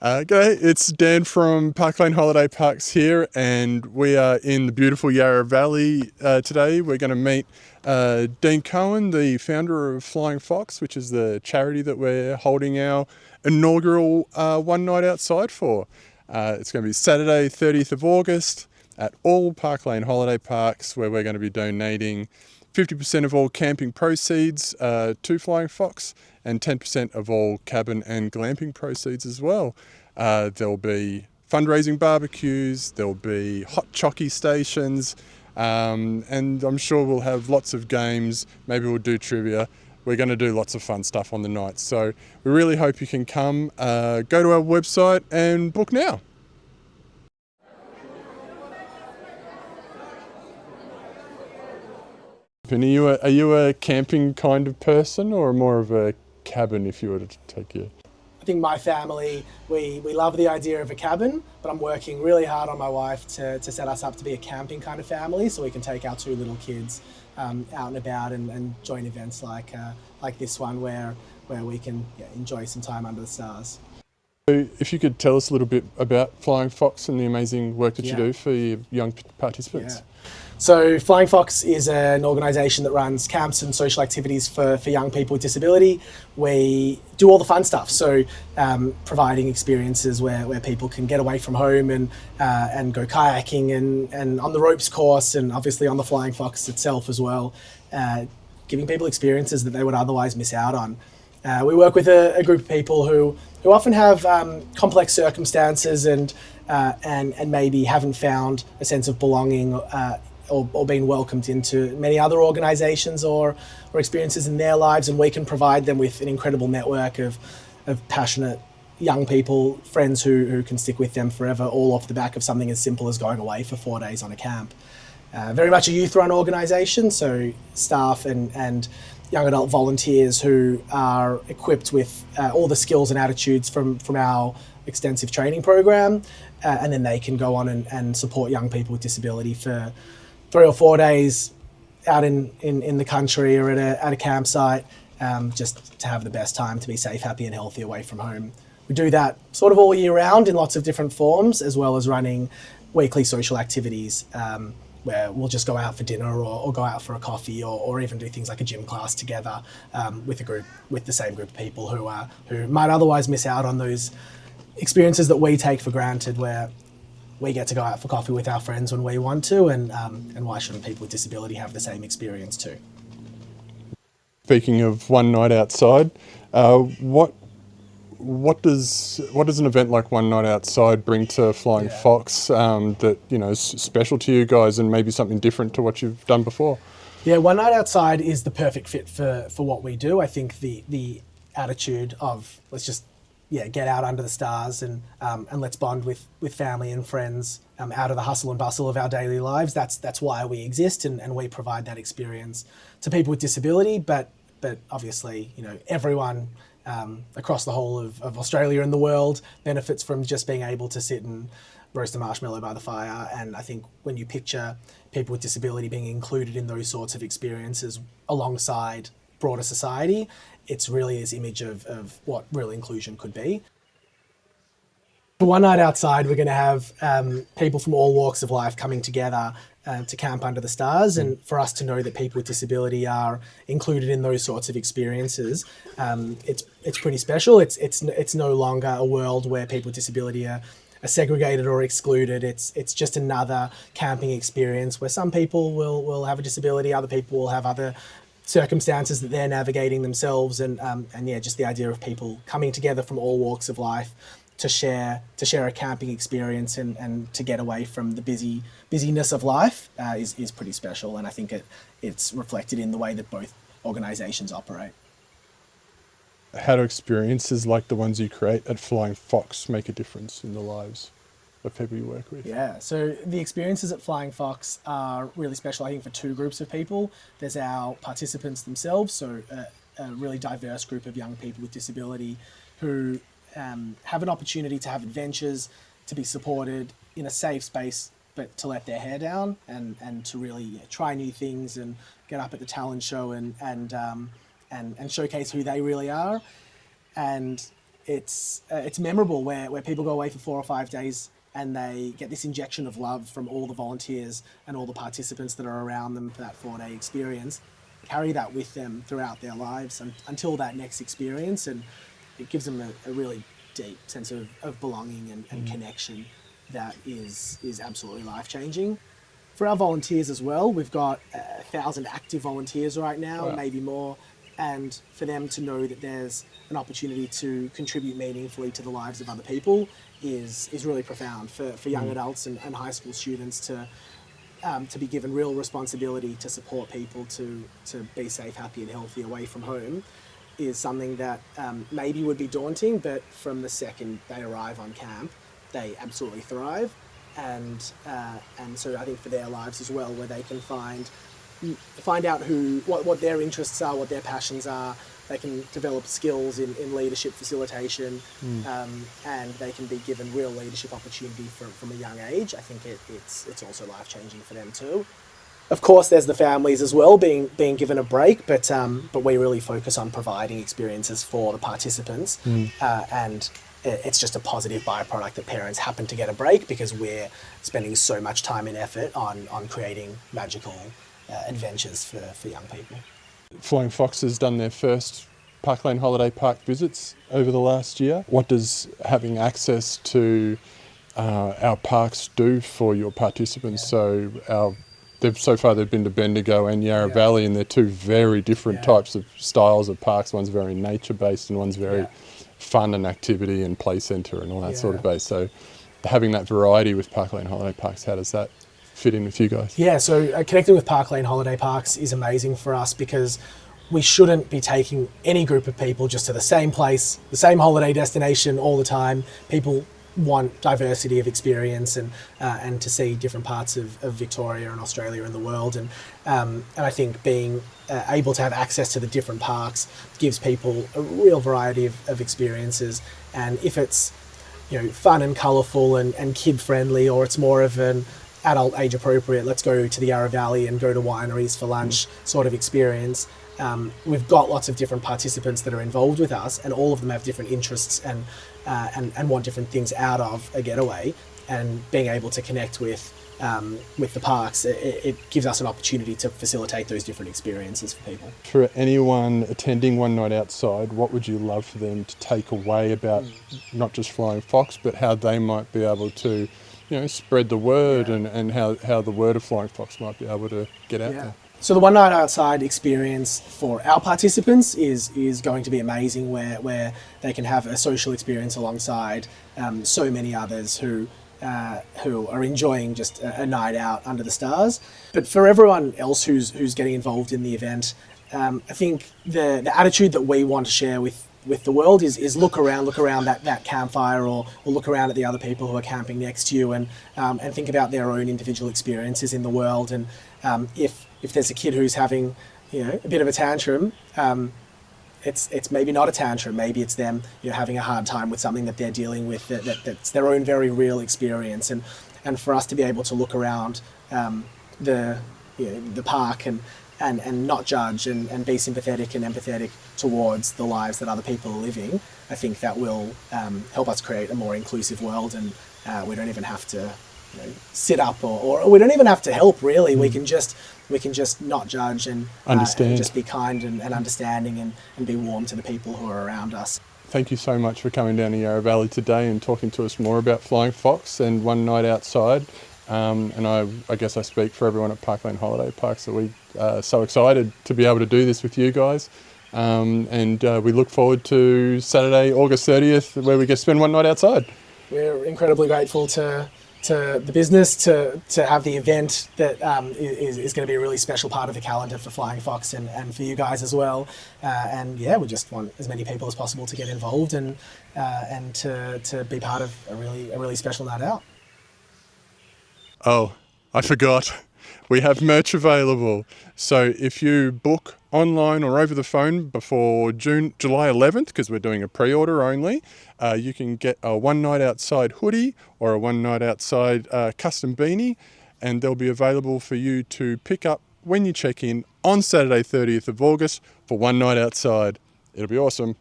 G'day, it's Dan from Park Lane Holiday Parks here, and we are in the beautiful Yarra Valley today. We're going to meet Dean Cohen, the founder of Flying Fox, which is the charity that we're holding our inaugural one night outside for. It's going to be Saturday, 30th of August at all Park Lane Holiday Parks, where we're going to be donating 50% of all camping proceeds to Flying Fox and 10% of all cabin and glamping proceeds as well. There'll be fundraising barbecues, there'll be hot chockey stations, and I'm sure we'll have lots of games. Maybe we'll do trivia. We're going to do lots of fun stuff on the night. So we really hope you can come. Go to our website and book now. And are you a camping kind of person or more of a cabin if you were to take your... I think my family, we love the idea of a cabin, but I'm working really hard on my wife to set us up to be a camping kind of family so we can take our two little kids out and about and join events like this one where we can enjoy some time under the stars. So if you could tell us a little bit about Flying Fox and the amazing work that you do for your young participants. Yeah. So Flying Fox is an organisation that runs camps and social activities for young people with disability. We do all the fun stuff, so providing experiences where people can get away from home and go kayaking and on the ropes course, and obviously on the Flying Fox itself as well, giving people experiences that they would otherwise miss out on. We work with a group of people who often have complex circumstances and maybe haven't found a sense of belonging or been welcomed into many other organisations or experiences in their lives, and we can provide them with an incredible network of passionate young people, friends who can stick with them forever, all off the back of something as simple as going away for 4 days on a camp. Very much a youth-run organisation, so staff and young adult volunteers who are equipped with all the skills and attitudes from our extensive training program, and then they can go on and support young people with disability for 3 or 4 days out in the country or at a campsite, just to have the best time, to be safe, happy and healthy away from home. We do that sort of all year round in lots of different forms, as well as running weekly social activities where we'll just go out for dinner or go out for a coffee or even do things like a gym class together with the same group of people who might otherwise miss out on those experiences that we take for granted, where we get to go out for coffee with our friends when we want to, and why shouldn't people with disability have the same experience too? Speaking of one night outside, what does an event like One Night Outside bring to Flying Fox that is special to you guys and maybe something different to what you've done before? Yeah, One Night Outside is the perfect fit for what we do. I think the attitude of let's just get out under the stars and let's bond with family and friends out of the hustle and bustle of our daily lives. That's why we exist, and we provide that experience to people with disability. But obviously, everyone across the whole of Australia and the world benefits from just being able to sit and roast a marshmallow by the fire. And I think when you picture people with disability being included in those sorts of experiences alongside broader society, it's really this image of what real inclusion could be. For One Night Outside, we're going to have people from all walks of life coming together to camp under the stars, and for us to know that people with disability are included in those sorts of experiences, it's pretty special. It's no longer a world where people with disability are segregated or excluded. It's just another camping experience where some people will have a disability, other people will have other circumstances that they're navigating themselves, and just the idea of people coming together from all walks of life to share a camping experience and to get away from the busyness of life is pretty special, and I think it's reflected in the way that both organisations operate. How do experiences like the ones you create at Flying Fox make a difference in the lives of people you work with? Yeah, so the experiences at Flying Fox are really special, I think, for two groups of people. There's our participants themselves, so a really diverse group of young people with disability who have an opportunity to have adventures, to be supported in a safe space, but to let their hair down and to really try new things and get up at the talent show and showcase who they really are. And it's memorable where people go away for 4 or 5 days and they get this injection of love from all the volunteers and all the participants that are around them for that 4-day experience, carry that with them throughout their lives until that next experience, and it gives them a really deep sense of belonging and connection that is absolutely life-changing. For our volunteers as well, we've got 1,000 active volunteers right now, wow, maybe more, and for them to know that there's an opportunity to contribute meaningfully to the lives of other people is really profound for young adults and high school students to be given real responsibility to support people to be safe, happy and healthy away from home is something that maybe would be daunting, but from the second they arrive on camp, they absolutely thrive. And so I think for their lives as well, where they can find out what their interests are, what their passions are, they can develop skills in leadership facilitation, and they can be given real leadership opportunity from a young age. I think it's also life-changing for them too. Of course, there's the families as well being given a break, but we really focus on providing experiences for the participants, and it's just a positive byproduct that parents happen to get a break because we're spending so much time and effort on creating magical adventures for young people. Flying Fox has done their first Park Lane Holiday Park visits over the last year. What does having access to our parks do for your participants? So so far they've been to Bendigo and Yarra Valley, and they're two very different types of styles of parks. One's very nature-based and one's very fun and activity and play centre and all that sort of base. So having that variety with Park Lane Holiday Parks, how does that fit in with you guys? Yeah, so connecting with Park Lane Holiday Parks is amazing for us because we shouldn't be taking any group of people just to the same place, the same holiday destination all the time. People want diversity of experience and to see different parts of Victoria and Australia and the world. And I think being able to have access to the different parks gives people a real variety of experiences. And if it's fun and colourful and kid friendly, or it's more of an adult age appropriate, let's go to the Yarra Valley and go to wineries for lunch sort of experience. We've got lots of different participants that are involved with us, and all of them have different interests and want different things out of a getaway. And being able to connect with the parks, it gives us an opportunity to facilitate those different experiences for people. For anyone attending One Night Outside, what would you love for them to take away about not just Flying Fox, but how they might be able to spread the word and how the word of Flying Fox might be able to get out there? So the One Night Outside experience for our participants is going to be amazing, where they can have a social experience alongside so many others who are enjoying just a night out under the stars. But for everyone else who's getting involved in the event, I think the attitude that we want to share with the world is look around that campfire, or look around at the other people who are camping next to you, and think about their own individual experiences in the world. And if there's a kid who's having a bit of a tantrum, it's maybe not a tantrum, maybe it's them having a hard time with something that they're dealing with that's their own very real experience. And for us to be able to look around the park and not judge and be sympathetic and empathetic towards the lives that other people are living, I think that will help us create a more inclusive world. And we don't even have to sit up or we don't even have to help, really. We can just not judge and understand, and just be kind and understanding and be warm to the people who are around us. Thank you so much for coming down to Yarra Valley today and talking to us more about Flying Fox and One Night Outside. And I guess I speak for everyone at Park Lane Holiday Park, so we are so excited to be able to do this with you guys. And we look forward to Saturday, August 30th, where we get to spend one night outside. We're incredibly grateful to the business to have the event that is going to be a really special part of the calendar for Flying Fox and for you guys as well. And we just want as many people as possible to get involved and to be part of a really special night out. Oh, I forgot. We have merch available. So if you book online or over the phone before July 11th, because we're doing a pre-order only, you can get a One Night Outside hoodie or a One Night Outside custom beanie, and they'll be available for you to pick up when you check in on Saturday 30th of August for One Night Outside. It'll be awesome.